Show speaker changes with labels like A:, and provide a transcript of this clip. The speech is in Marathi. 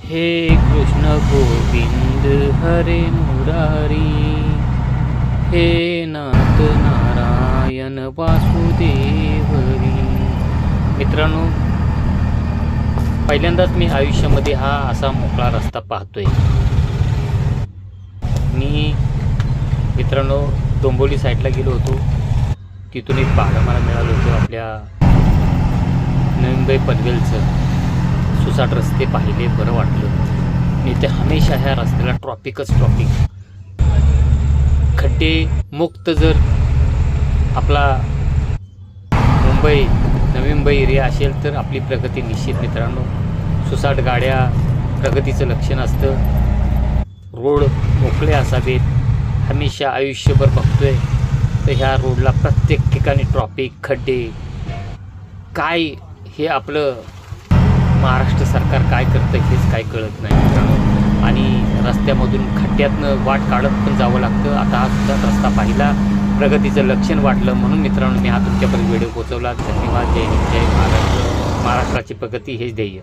A: हे कृष्ण गोविंद हरे मुरारी, हे नाथ नारायण वासुदेव हरी. मित्रांनो, पहिल्यांदाच मी आयुष्यामध्ये हा असा मोकळा रस्ता पाहतोय. मी मित्रांनो डोंबिवली साईडला गेलो होतो. तिथून एक भाडं मला मिळालं होतं. आपल्या नवी मुंबई पनवेलचं सुसाट रस्ते पाहिले, बरं वाटलं. मी ते हमेशा ह्या रस्त्याला ट्रॉफिकच ट्रॉफिक, खड्डे मुक्त. जर आपला मुंबई नवी मुंबई एरिया असेल तर आपली प्रगती निश्चित. मित्रांनो, सुसाट गाड्या प्रगतीचं लक्षण असतं. रोड मोकळे असावेत. हमेशा आयुष्यभर बघतोय तर ह्या रोडला प्रत्येक ठिकाणी ट्रॉफिक, खड्डे. काय हे आपलं महाराष्ट्र सरकार काय करतं हेच काय कळत नाही मित्रांनो. आणि रस्त्यामधून खड्ड्यातनं वाट काढत पण जावं लागतं. आता हा सुद्धा रस्ता पाहिला, प्रगतीचं लक्षण वाटलं, म्हणून मित्रांनो मी हा तुमच्यापर्यंत व्हिडिओ पोहोचवला. धन्यवाद. जय हिंद, जय महाराष्ट्र. महाराष्ट्राची प्रगती हेच ध्येय.